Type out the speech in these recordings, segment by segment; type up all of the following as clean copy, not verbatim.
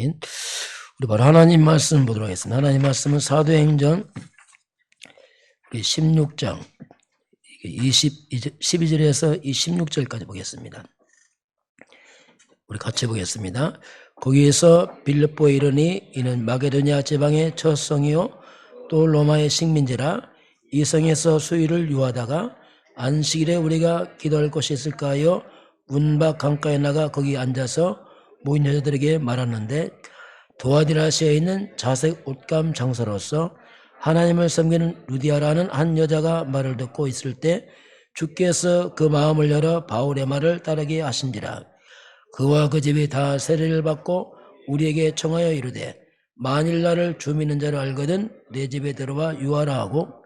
아멘. 우리 바로 하나님 말씀 보도록 하겠습니다. 하나님 말씀은 사도행전 16장 12절에서 26절까지 보겠습니다. 우리 같이 보겠습니다. 거기에서 빌립보에 이르니 이는 마게도냐 지방의 첫 성이요 또 로마의 식민지라. 이 성에서 수일을 유하다가 안식일에 우리가 기도할 곳이 있을까 하여 운박 강가에 나가 거기 앉아서 모인 여자들에게 말하는데, 도아디라시아에 있는 자색 옷감 장사로서 하나님을 섬기는 루디아라는 한 여자가 말을 듣고 있을 때 주께서 그 마음을 열어 바울의 말을 따르게 하신지라. 그와 그 집이 다 세례를 받고 우리에게 청하여 이르되, 만일 나를 주 믿는 자로 알거든 내 집에 들어와 유하라 하고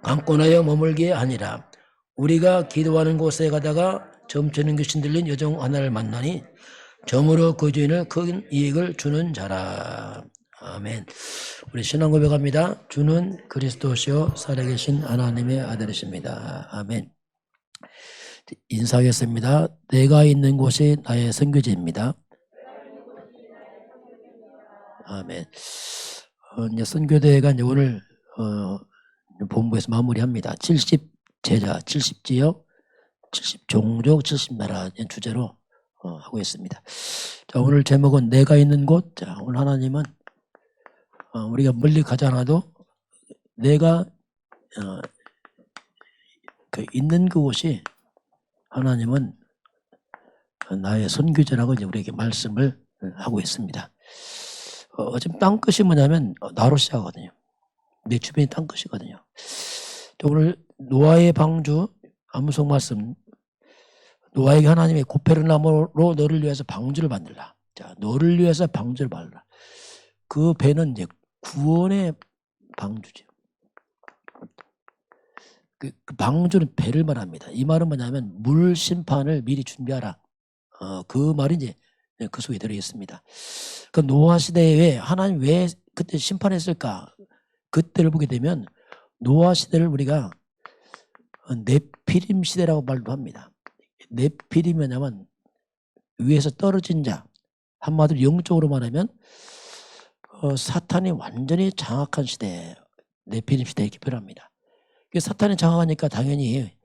강권하여 머물게 하니라. 우리가 기도하는 곳에 가다가 점치는 귀신 들린 여종 하나를 만나니 점으로 그 주인을 큰 이익을 주는 자라. 아멘. 우리 신앙 고백합니다. 주는 그리스도시요 살아계신 하나님의 아들이십니다. 아멘. 인사하겠습니다. 내가 있는 곳이 나의 선교지입니다. 아멘. 이제 선교대회가 이제 오늘 본부에서 마무리합니다. 70제자, 70지역, 70종족, 70나라 주제로 하고 있습니다. 자, 오늘 제목은 내가 있는 곳. 자, 오늘 하나님은 우리가 멀리 가지 않아도 내가 있는 그곳이 하나님은 나의 선교지라고 이제 우리에게 말씀을 하고 있습니다. 지금 땅끝이 뭐냐면 나로 시작하거든요. 내 주변이 땅끝이거든요. 오늘 노아의 방주 암송 말씀, 노아에게 하나님의 고페르나무로 너를 위해서 방주를 만들라. 자, 너를 위해서 방주를 만들라. 그 배는 이제 구원의 방주죠. 그 방주는 배를 말합니다. 이 말은 뭐냐면 물 심판을 미리 준비하라. 그 말이 이제 그 속에 들어 있습니다. 그 노아 시대에 하나님 왜 그때 심판했을까? 그때를 보게 되면 노아 시대를 우리가 네피림 시대라고 말도 합니다. 네피림이 뭐냐면 위에서 떨어진 자, 한마디로 영적으로 말하면 사탄이 완전히 장악한 시대, 네피림 시대 이렇게 표현합니다. 사탄이 장악하니까 당연히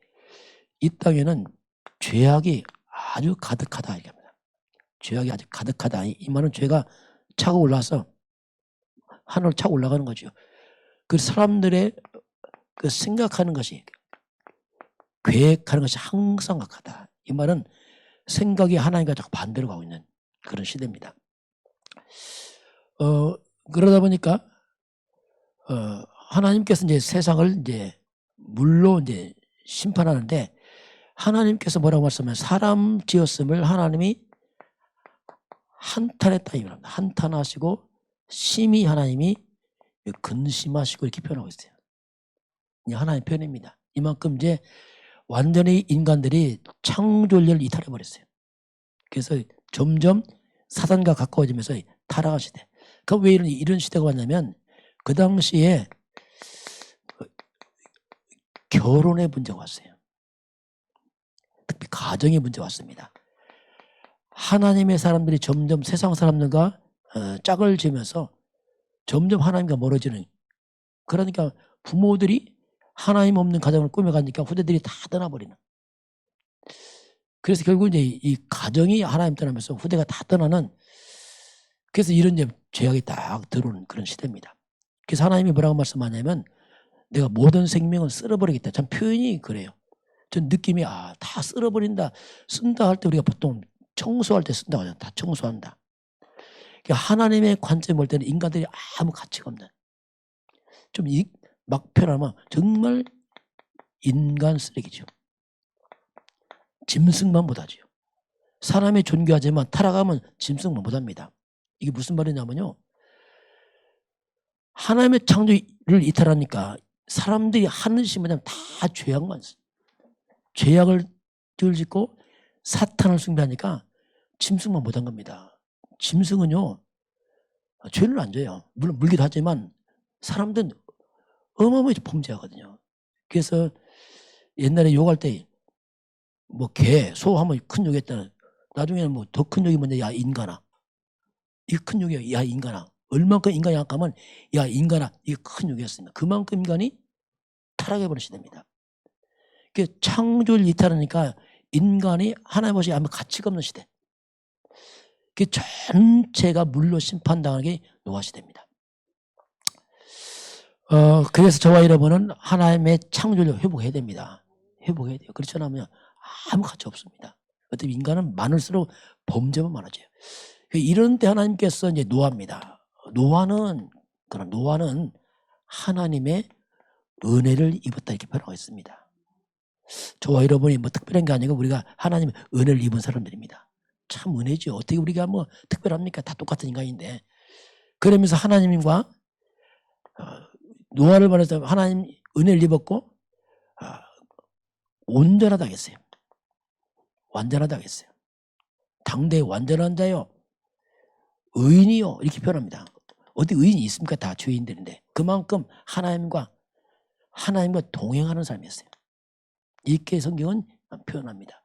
이 땅에는 죄악이 아주 가득하다 이렇게 합니다. 죄악이 아주 가득하다. 이 말은 죄가 차고 올라서 하늘로 차고 올라가는 거죠. 그 사람들의 그 생각하는 것이, 계획하는 것이 항상 악하다. 이 말은 생각이 하나님과 자꾸 반대로 가고 있는 그런 시대입니다. 그러다 보니까 하나님께서 이제 세상을 이제 물로 이제 심판하는데, 하나님께서 뭐라고 말씀하면 사람 지었음을 하나님이 한탄했다 이겁니다. 한탄하시고 심히 하나님이 근심하시고 이렇게 표현하고 있어요. 이게 하나님의 표현입니다. 이만큼 이제 완전히 인간들이 창조를 이탈해 버렸어요. 그래서 점점 사단과 가까워지면서 타락한 시대. 그럼 왜 이런 시대가 왔냐면 그 당시에 결혼의 문제가 왔어요. 특히 가정의 문제가 왔습니다. 하나님의 사람들이 점점 세상 사람들과 짝을 지으면서 점점 하나님과 멀어지는, 그러니까 부모들이 하나님 없는 가정을 꾸며가니까 후대들이 다 떠나버리는. 그래서 결국 이제 이 가정이 하나님 떠나면서 후대가 다 떠나는, 그래서 이런 이제 죄악이 딱 들어오는 그런 시대입니다. 그래서 하나님이 뭐라고 말씀하냐면 내가 모든 생명은 쓸어버리겠다. 참 표현이 그래요. 전 느낌이 다 쓸어버린다. 쓴다 할 때 우리가 보통 청소할 때 쓴다고 하잖아요. 다 청소한다. 그러니까 하나님의 관점을 볼 때는 인간들이 아무 가치가 없는, 좀 막 표현하면 정말 인간 쓰레기죠. 짐승만 못하죠. 사람이 존귀하지만 타락하면 짐승만 못합니다. 이게 무슨 말이냐면요, 하나님의 창조를 이탈하니까 사람들이 하는 짓이 뭐냐면 다 죄악만 써요. 죄악을 짓고 사탄을 숭배하니까 짐승만 못한 겁니다. 짐승은요 죄를 안 져요. 물론 물기도 하지만 사람들은 어마어마하게 범죄하거든요. 그래서 옛날에 욕할 때 뭐 개, 소 하면 큰 욕했잖아요. 나중에는 뭐 더 큰 욕이 뭔데, 야 인간아. 이 큰 욕이에요. 야 인간아. 얼만큼 인간이 약하면 야 인간아 이게 큰 욕이었습니다. 그만큼 인간이 타락해버린 시대입니다. 창조를 이탈하니까 인간이 하나님 없이 아무 가치가 없는 시대. 전체가 물로 심판당하는 게 노아 시대입니다. 그래서 저와 여러분은 하나님의 창조를 회복해야 됩니다. 회복해야 돼요. 그렇지 않으면 아무 가치 없습니다. 어차피 인간은 많을수록 범죄만 많아져요. 이런 때 하나님께서 이제 노아입니다. 노아는 하나님의 은혜를 입었다 이렇게 표현하고 있습니다. 저와 여러분이 뭐 특별한 게 아니고 우리가 하나님의 은혜를 입은 사람들입니다. 참 은혜죠. 어떻게 우리가 뭐 특별합니까? 다 똑같은 인간인데. 그러면서 하나님과 노아를 말해서 하나님 은혜를 입었고 온전하다고 했어요. 완전하다고 했어요. 당대의 완전한 자요. 의인이요. 이렇게 표현합니다. 어디 의인이 있습니까? 다 죄인들인데. 그만큼 하나님과 동행하는 사람이었어요. 이렇게 성경은 표현합니다.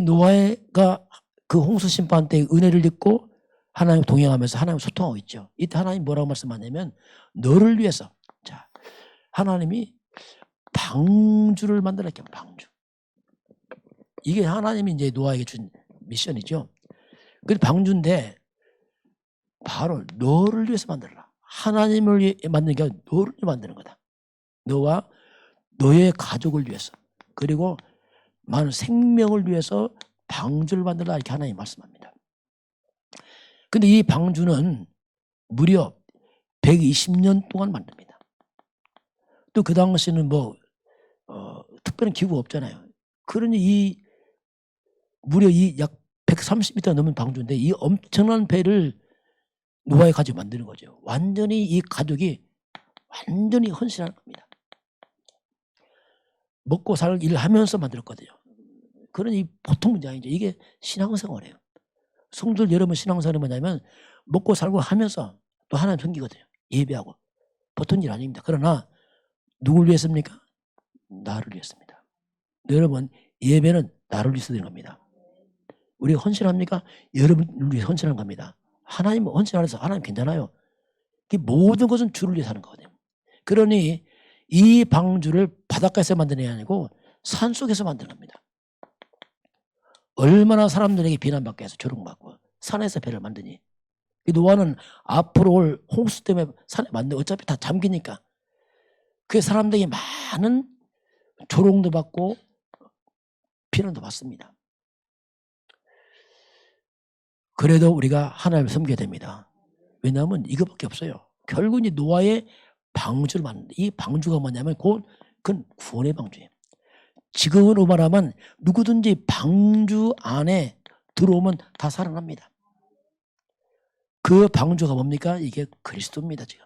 노아가 그 홍수 심판 때 은혜를 입고 하나님 동행하면서 하나님 소통하고 있죠. 이때 하나님 뭐라고 말씀하냐면 너를 위해서 자 하나님이 방주를 만들었죠. 방주. 이게 하나님이 이제 노아에게 준 미션이죠. 그 방주인데 바로 너를 위해서 만들어라. 하나님을 위해 만드는 게 아니라 너를 위해 만드는 거다. 너와 너의 가족을 위해서 그리고 많은 생명을 위해서 방주를 만들라 이렇게 하나님 말씀합니다. 근데 이 방주는 무려 120년 동안 만듭니다. 또 그 당시는 뭐 특별한 기구가 없잖아요. 그러니 무려 약 130m 넘는 방주인데 이 엄청난 배를 노아의 가족이 만드는 거죠. 완전히 이 가족이 완전히 헌신하는 겁니다. 먹고 살 일을 하면서 만들었거든요. 그러니 보통 문제 아니죠. 이게 신앙생활이에요. 성도들 여러분 신앙생활이 뭐냐면 먹고 살고 하면서 또 하나님 섬기거든요. 예배하고. 보통 일 아닙니다. 그러나 누굴 위해서입니까? 나를 위해서입니다. 여러분 예배는 나를 위해서 되는 겁니다. 우리가 헌신합니까? 여러분을 위해 헌신하는 겁니다. 하나님 헌신 안 해서 하나님 괜찮아요. 모든 것은 주를 위해서 하는 거거든요. 그러니 이 방주를 바닷가에서 만드는 게 아니고 산속에서 만드는 겁니다. 얼마나 사람들에게 비난받게 해서 조롱받고 산에서 배를 만드니. 노아는 앞으로 올 홍수 때문에 산에 만든 어차피 다 잠기니까 그 사람들에게 많은 조롱도 받고 비난도 받습니다. 그래도 우리가 하나님을 섬겨야 됩니다. 왜냐하면 이거밖에 없어요. 결국 이 노아의 방주를 만든다. 이 방주가 뭐냐면 그건 구원의 방주예요. 지금으로 말하면 누구든지 방주 안에 들어오면 다 살아납니다. 그 방주가 뭡니까? 이게 그리스도입니다. 지금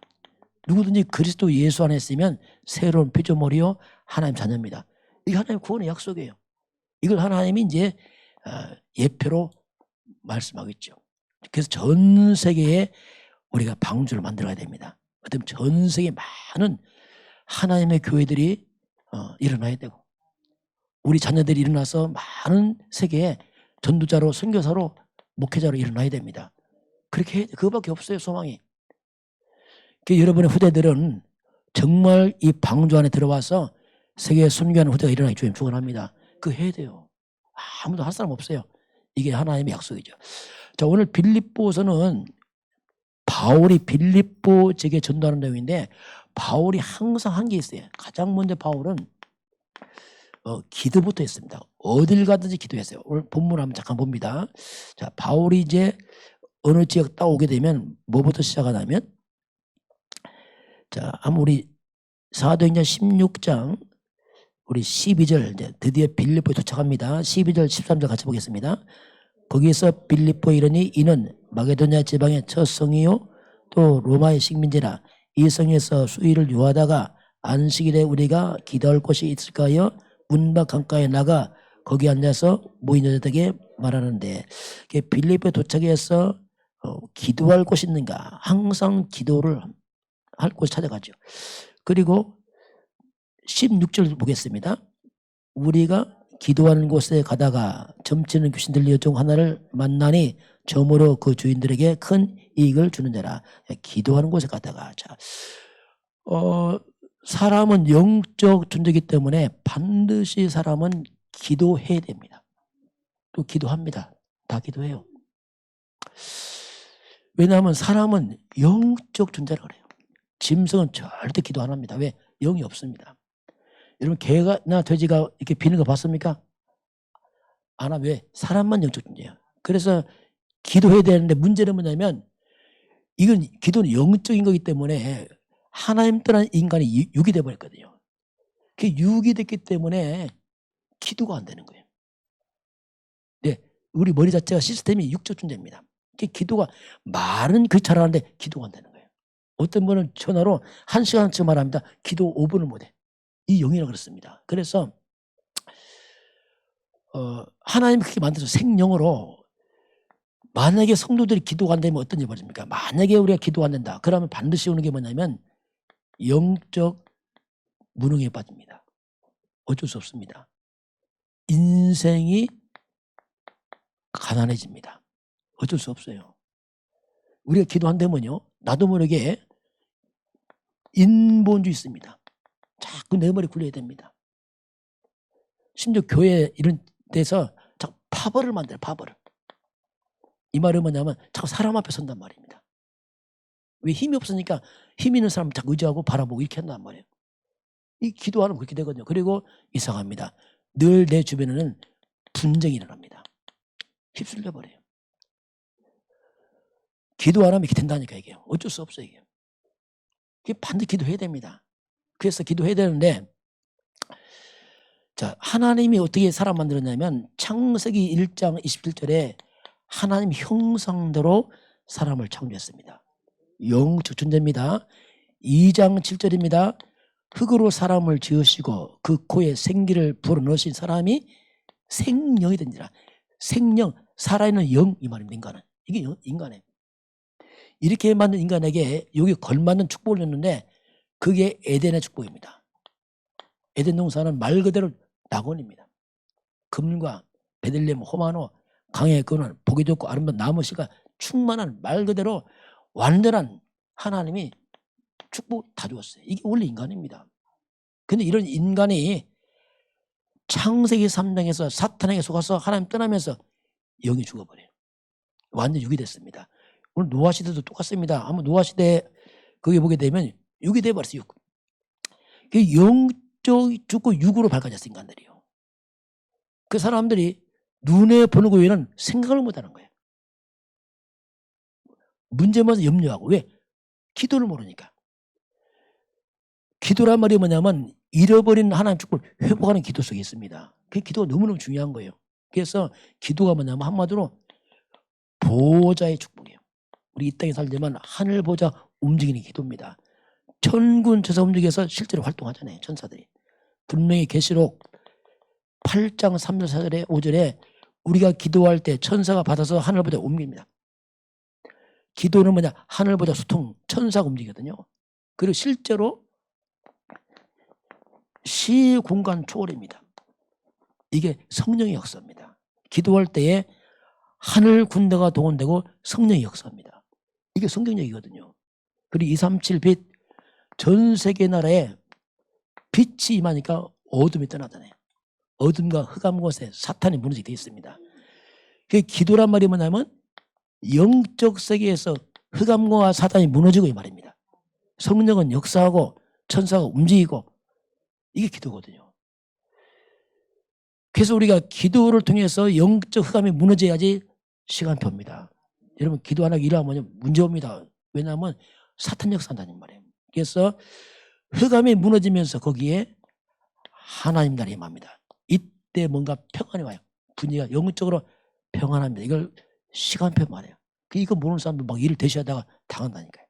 누구든지 그리스도 예수 안에 있으면 새로운 피조물이요 하나님 자녀입니다. 이게 하나님 구원의 약속이에요. 이걸 하나님이 이제 예표로 말씀하고 있죠. 그래서 전 세계에 우리가 방주를 만들어야 됩니다. 어쩌면 전 세계 많은 하나님의 교회들이 일어나야 되고 우리 자녀들이 일어나서 많은 세계에 전도자로 선교사로 목회자로 일어나야 됩니다. 그렇게 그거밖에 없어요. 소망이. 여러분의 후대들은 정말 이 방주 안에 들어와서 세계에 순교하는 후대가 일어나기 주님 축원합니다. 그거 해야 돼요. 아무도 할 사람 없어요. 이게 하나님의 약속이죠. 자, 오늘 빌립보서는 바울이 빌립보 지역에 전도하는 내용인데 바울이 항상 한 게 있어요. 가장 먼저 바울은 기도부터 했습니다. 어딜 가든지 기도했어요. 오늘 본문 한번 잠깐 봅니다. 자, 바울이 이제 어느 지역 딱 오게 되면 뭐부터 시작하냐면 자, 한번 우리 사도행전 16장 우리 12절 이제 드디어 빌립보에 도착합니다. 12절 13절 같이 보겠습니다. 거기에서 빌립보에 이르니 이는 마게도냐 지방의 첫 성이요 또 로마의 식민지라 이 성에서 수일을 유하다가 안식일에 우리가 기도할 곳이 있을까요? 문밖 강가에 나가 거기 앉아서 모인 여자들에게 말하는데 빌립보에 도착해서 기도할 곳이 있는가? 항상 기도를 할 곳을 찾아가죠. 그리고 16절 보겠습니다. 우리가 기도하는 곳에 가다가 점치는 귀신들 중 하나를 만나니 점으로 그 주인들에게 큰 이익을 주는 자라. 기도하는 곳에 가다가. 자, 사람은 영적 존재이기 때문에 반드시 사람은 기도해야 됩니다. 또 기도합니다. 다 기도해요. 왜냐하면 사람은 영적 존재라고 그래요. 짐승은 절대 기도 안 합니다. 왜? 영이 없습니다. 여러분 개나 돼지가 이렇게 비는 거 봤습니까? 안 하면 왜? 사람만 영적 존재예요. 그래서 기도해야 되는데 문제는 뭐냐면 이건 기도는 영적인 거기 때문에 하나님 떠난 인간이 육이 되어버렸거든요. 그 육이 됐기 때문에 기도가 안 되는 거예요. 네, 우리 머리 자체가 시스템이 육적 존재입니다. 기도가 말은 그 잘하는데 기도가 안 되는 거예요. 어떤 분은 전화로 1시간쯤 말합니다. 기도 5분을 못해. 이 영이라고 그렇습니다. 그래서 하나님이 그렇게 만들어서 생명으로 만약에 성도들이 기도가 안 되면 어떤 일이 벌어집니까? 만약에 우리가 기도가 안 된다. 그러면 반드시 오는 게 뭐냐면 영적 무능에 빠집니다. 어쩔 수 없습니다. 인생이 가난해집니다. 어쩔 수 없어요. 우리가 기도 안 되면요. 나도 모르게 인본주의 있습니다. 자꾸 내 머리 굴려야 됩니다. 심지어 교회 이런 데서 자꾸 파벌을 만들어요. 파벌을. 이 말은 뭐냐면 자꾸 사람 앞에 선단 말입니다. 왜? 힘이 없으니까 힘 있는 사람 자꾸 의지하고 바라보고 이렇게 한단 말이에요. 이 기도하면 그렇게 되거든요. 그리고 이상합니다. 늘 내 주변에는 분쟁이 일어납니다. 휩쓸려 버려요. 기도 안 하면 이렇게 된다니까 이게. 어쩔 수 없어요 이게. 이게 반드시 기도해야 됩니다. 그래서 기도해야 되는데 자, 하나님이 어떻게 사람 만들었냐면 창세기 1장 27절에 하나님 형상대로 사람을 창조했습니다. 영적 존재입니다. 2장 7절입니다. 흙으로 사람을 지으시고 그 코에 생기를 불어넣으신 사람이 생령이 된지라. 생령, 살아있는 영 이 말입니다. 인간은. 이게 인간이에요. 이렇게 만든 인간에게 여기 걸맞는 축복을 줬는데 그게 에덴의 축복입니다. 에덴 동산은 말 그대로 낙원입니다. 금과 베들레헴, 호마노, 강의 근원, 보기 좋고 아름다운 나무씨가 충만한 말 그대로 완전한 하나님이 축복 다 주었어요. 이게 원래 인간입니다. 근데 이런 인간이 창세기 3장에서 사탄에게 속아서 하나님 떠나면서 영이 죽어버려요. 완전 육이 됐습니다. 오늘 노아 시대도 똑같습니다. 한번 노아 시대 거기 보게 되면 육이 돼버렸어요. 육. 그 영적 죽고 육으로 밝아졌어요. 인간들이요. 그 사람들이 눈에 보는 거 외에는 생각을 못하는 거예요. 문제만 염려하고. 왜? 기도를 모르니까. 기도란 말이 뭐냐면 잃어버린 하나님 축복을 회복하는 기도 속에 있습니다. 그 기도가 너무너무 중요한 거예요. 그래서 기도가 뭐냐면 한마디로 보호자의 축복이에요. 우리 이 땅에 살려면 하늘 보좌 움직이는 기도입니다. 천군 천사 움직여서 실제로 활동하잖아요. 천사들이. 분명히 계시록 8장 3절 4절에 5절에 우리가 기도할 때 천사가 받아서 하늘 보좌 옮깁니다. 기도는 뭐냐? 하늘 보좌 소통, 천사가 움직이거든요. 그리고 실제로 시공간 초월입니다. 이게 성령의 역사입니다. 기도할 때에 하늘 군대가 동원되고 성령의 역사입니다. 이게 성경적이거든요. 그리고 237 빛, 전 세계 나라에 빛이 임하니까 어둠이 떠나잖아요. 어둠과 흑암 곳에 사탄이 무너지게 되어 있습니다. 그 기도란 말이 뭐냐면 영적 세계에서 흑암과 사탄이 무너지고 이 말입니다. 성령은 역사하고 천사가 움직이고 이게 기도거든요. 그래서 우리가 기도를 통해서 영적 흑암이 무너져야지 시간표입니다. 여러분 기도 안 하고 일하면 문제옵니다. 왜냐하면 사탄 역사한다는 말이에요. 그래서 흑암이 무너지면서 거기에 하나님 나라에 임합니다. 이때 뭔가 평안이 와요. 분위기가 영적으로 평안합니다. 이걸 시간표 말이에요. 이거 모르는 사람들 막 일을 대시하다가 당한다니까요.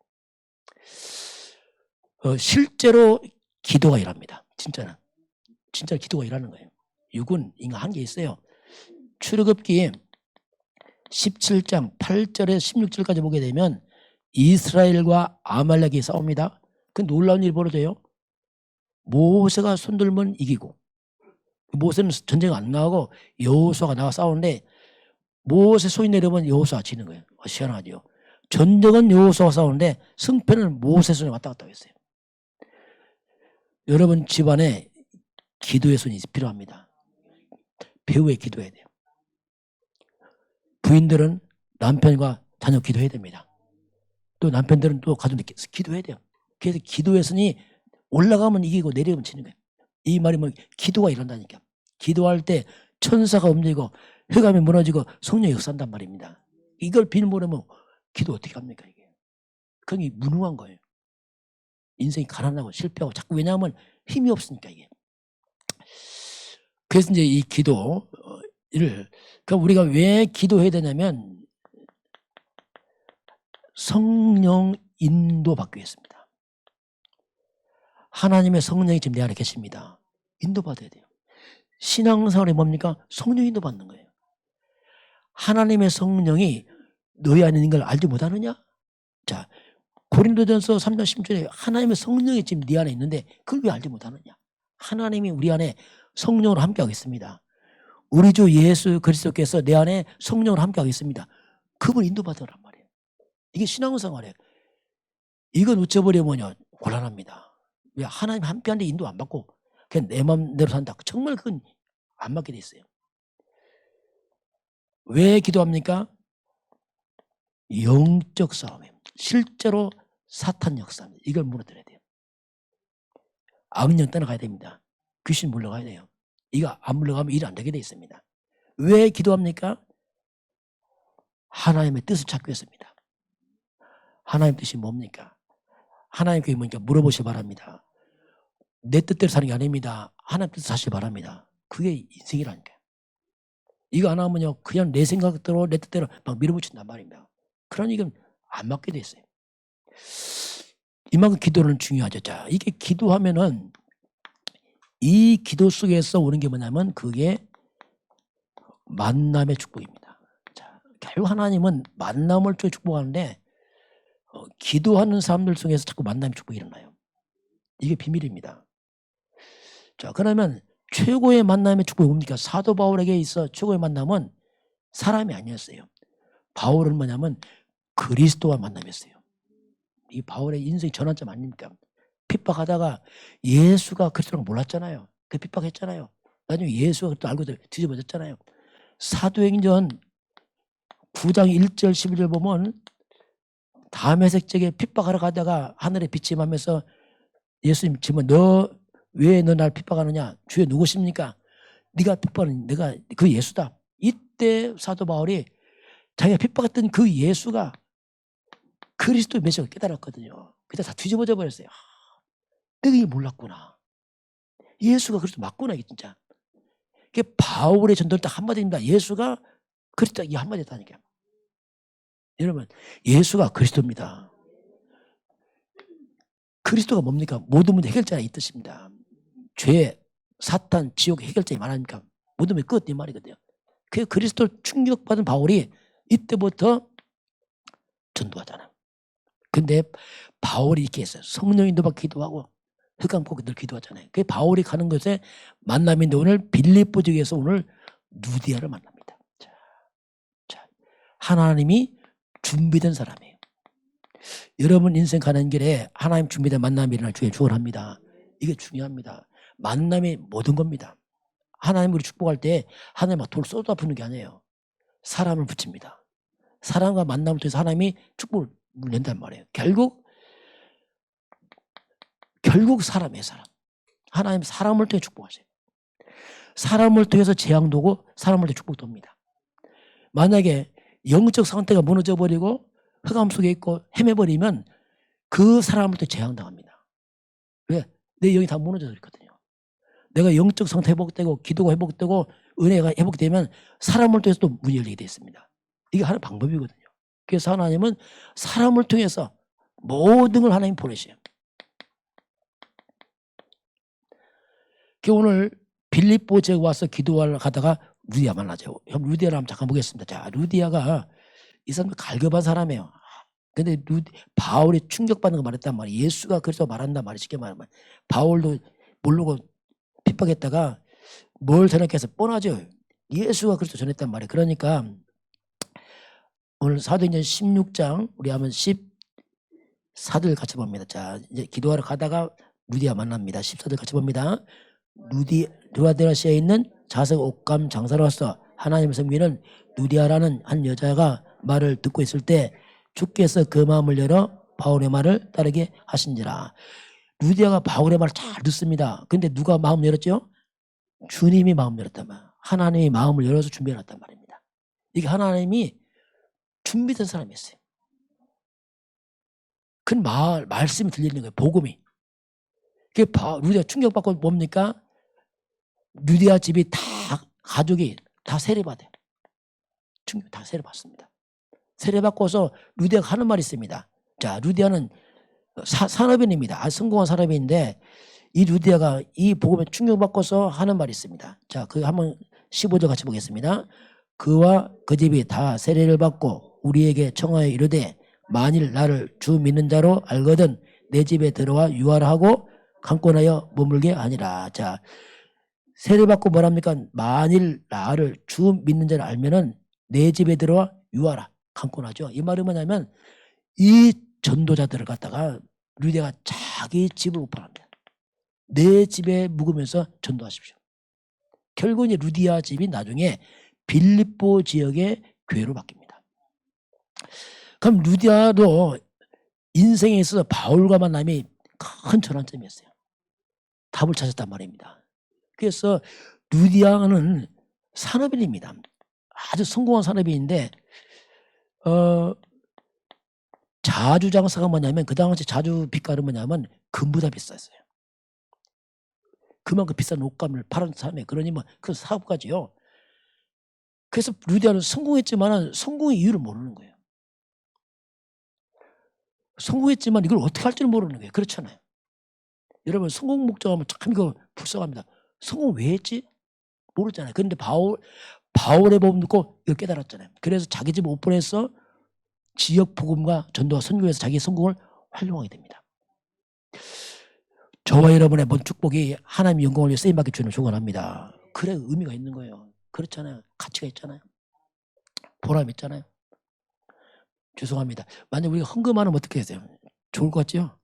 실제로 기도가 일합니다. 진짜는. 진짜 기도가 일하는 거예요. 육은 인간 한계 있어요. 출애굽기 17장 8절에서 16절까지 보게 되면 이스라엘과 아말렉이 싸웁니다. 그 놀라운 일이 벌어져요. 모세가 손들면 이기고 모세는 전쟁 안 나가고 여호수아가 나가 싸우는데 모세 손이 내려보면 여호수아가 지는 거예요. 시원하죠. 전쟁은 여호수아가 싸우는데 승패는 모세 손에 왔다 갔다 했어요. 여러분 집안에 기도의 손이 필요합니다. 배우에 기도해야 돼요. 부인들은 남편과 자녀 기도해야 됩니다. 또 남편들은 또 가족들 기도해야 돼요. 그래서 기도의 손이 올라가면 이기고 내려가면 지는 거예요. 이 말이 뭐 기도가 이런다니까. 기도할 때 천사가 움직이고 흑암이 무너지고 성령이 역사한단 말입니다. 이걸 빌모르면 기도 어떻게 합니까 이게? 그게 무능한 거예요. 인생이 가난하고 실패하고 자꾸 왜냐하면 힘이 없으니까 이게. 그래서 이제 이 기도를 그러니까 우리가 왜 기도해야 되냐면 성령 인도 받기 위해서입니다. 하나님의 성령이 지금 내 안에 계십니다. 인도받아야 돼요. 신앙생활이 뭡니까? 성령 인도받는 거예요. 하나님의 성령이 너희 안에 있는 걸 알지 못하느냐? 자, 고린도전서 3장 10절에 하나님의 성령이 지금 네 안에 있는데 그걸 왜 알지 못하느냐? 하나님이 우리 안에 성령으로 함께하고 있습니다. 우리 주 예수 그리스도께서 내 안에 성령으로 함께하고 있습니다. 그걸 인도받으란 말이에요. 이게 신앙생활이에요. 이거 놓쳐버리면 곤란합니다. 왜 하나님 함께하는데 인도 안 받고 그냥 내 마음대로 산다. 정말 그건 안 맞게 돼 있어요. 왜 기도합니까? 영적 싸움이에요. 실제로 사탄 역사입니다. 이걸 무너뜨려야 돼요. 악령 떠나가야 됩니다. 귀신 물러가야 돼요. 이거 안 물러가면 일 안 되게 돼 있습니다. 왜 기도합니까? 하나님의 뜻을 찾기 위해서입니다. 하나님 뜻이 뭡니까? 하나님께 뭔가 물어보시기 바랍니다. 내 뜻대로 사는 게 아닙니다. 하나님 뜻을 사시기 바랍니다. 그게 인생이라니까요. 이거 안 하면요 그냥 내 생각대로 내 뜻대로 막 밀어붙인단 말입니다. 그러니 이건 안 맞게 돼 있어요. 이만큼 기도는 중요하죠. 자, 이게 기도하면은 이 기도 속에서 오는 게 뭐냐면 그게 만남의 축복입니다. 자, 결국 하나님은 만남을 축복하는데 기도하는 사람들 속에서 자꾸 만남의 축복이 일어나요. 이게 비밀입니다. 자, 그러면 최고의 만남의 축복이 뭡니까? 사도 바울에게 있어 최고의 만남은 사람이 아니었어요. 바울은 뭐냐면 그리스도와 만남이었어요. 이 바울의 인생 전환점 아닙니까? 핍박하다가 예수가 그리스도를 몰랐잖아요. 그 핍박했잖아요. 나중에 예수가 그리스도 알고 뒤집어졌잖아요. 사도행전 9장 1절 11절 보면 다메섹적에 핍박하러 가다가 하늘에 빛이 임하면서 예수님 질문 너 왜 너 날 핍박하느냐? 주여 누구십니까? 네가 핍박하는 내가 그 예수다. 이때 사도 바울이 자기가 핍박했던 그 예수가 그리스도의 메시지를 깨달았거든요. 그때 다 뒤집어져 버렸어요. 내가 이게 몰랐구나. 예수가 그리스도 맞구나 이게 진짜. 그게 바울의 전도는 딱 한마디입니다. 예수가 그리스도 이 한마디다니까요. 여러분 예수가 그리스도입니다. 그리스도가 뭡니까? 모든 문제 해결자가 이 뜻입니다. 죄, 사탄, 지옥 해결자이 말하니까 모든 문제 끝 이 말이거든요. 그 그리스도를 충격받은 바울이 이때부터 전도하잖아요. 근데 바울이 이렇게 했어요. 성령 인도받고 기도하고 흑암 보고 늘 기도하잖아요. 그 바울이 가는 곳에 만남인데 오늘 빌립보 지역에서 오늘 루디아를 만납니다. 자, 하나님이 준비된 사람이에요. 여러분 인생 가는 길에 하나님 준비된 만남이 일어날 주에 축원합니다. 이게 중요합니다. 만남이 모든 겁니다. 하나님 우리 축복할 때 하나님 막 돌 쏟아 부는 게 아니에요. 사람을 붙입니다. 사람과 만남을 통해서 하나님이 축복을 낸단 말이에요. 결국 사람이에요. 사람. 하나님 사람을 통해 축복하세요. 사람을 통해서 재앙도 오고 사람을 통해 축복도 옵니다. 만약에 영적 상태가 무너져 버리고 흑암 속에 있고 헤매버리면 그 사람을 통해 재앙당합니다. 왜? 내 영이 다 무너져 있거든요. 내가 영적 상태 회복되고 기도가 회복되고 은혜가 회복되면 사람을 통해서 또 문이 열리게 되어 있습니다. 이게 하나의 방법이거든요. 그래서 하나님은 사람을 통해서 모든 걸 하나님 보내셔요. 오늘 빌립보 지역에 와서 기도하러 가다가 루디아 만나죠. 형 루디아를 한번 잠깐 보겠습니다. 자, 루디아가 이 사람 갈급한 사람이에요. 근데 바울이 충격받는 거 말했단 말이에요. 예수가 그래서 말한단 말이에요. 쉽게 말하면 바울도 모르고 핍박했다가 뭘 전했겠어? 뻔하죠. 예수가 그리스도 전했단 말이에요. 그러니까 오늘 사도행전 16장 우리 한번 14절 같이 봅니다. 자, 이제 기도하러 가다가 루디아 만납니다. 14절 같이 봅니다. 루아데라시아에 있는 자색 옷감 장사로서 하나님을 섬기는 루디아라는 한 여자가 말을 듣고 있을 때 주께서 그 마음을 열어 바울의 말을 따르게 하신지라. 루디아가 바울의 말을 잘 듣습니다. 근데 누가 마음 열었죠? 주님이 마음 열었단 말이에요. 하나님이 마음을 열어서 준비해놨단 말입니다. 이게 하나님이 준비된 사람이었어요. 그 말씀이 들리는 거예요. 복음이. 루디아 충격받고 뭡니까? 루디아 집이 다 가족이 다 세례받아요. 충격 다 세례받습니다. 세례받고서 루디아가 하는 말이 있습니다. 자, 루디아는 산업인입니다. 아주 성공한 산업인인데 이 루디아가 이 복음에 충격받고서 하는 말이 있습니다. 자, 그 한번 15절 같이 보겠습니다. 그와 그 집이 다 세례를 받고 우리에게 청하여 이르되 만일 나를 주 믿는 자로 알거든 내 집에 들어와 유하라 하고 강권하여 머물게 아니라. 자, 세례받고 뭐랍니까? 만일 나를 주 믿는 자를 알면은 내 집에 들어와 유하라. 강권하죠. 이 말이 뭐냐면 이 전도자들을 갖다가 루디아가 자기 집을 오픈합니다. 내 집에 묵으면서 전도하십시오. 결국 이제 루디아 집이 나중에 빌립보 지역의 교회로 바뀝니다. 그럼 루디아도 인생에 있어서 바울과 만남이 큰 전환점이었어요. 답을 찾았단 말입니다. 그래서 루디아는 산업인입니다. 아주 성공한 산업인인데 자주 장사가 뭐냐면 그 당시 자주 빛깔은 뭐냐면 금보다 비쌌어요. 그만큼 비싼 옷감을 파는 사람이 그러니 뭐 그 사업가지요. 그래서 루디아는 성공했지만 성공의 이유를 모르는 거예요. 성공했지만 이걸 어떻게 할지를 모르는 거예요. 그렇잖아요. 여러분 성공 목적하면 참 이거 불쌍합니다. 성공 왜 했지? 모르잖아요. 그런데 바울의 복음 듣고 이걸 깨달았잖아요. 그래서 자기 집 오픈해서 지역 복음과 전도와 선교에서 자기 성공을 활용하게 됩니다. 저와 여러분의 먼 축복이 하나님의 영광을 위해 쓰임받게 주는 축원합니다. 그래 의미가 있는 거예요. 그렇잖아요. 가치가 있잖아요. 보람 있잖아요. 죄송합니다. 만약 우리가 헌금하면 어떻게 하세요? 좋을 것 같지요?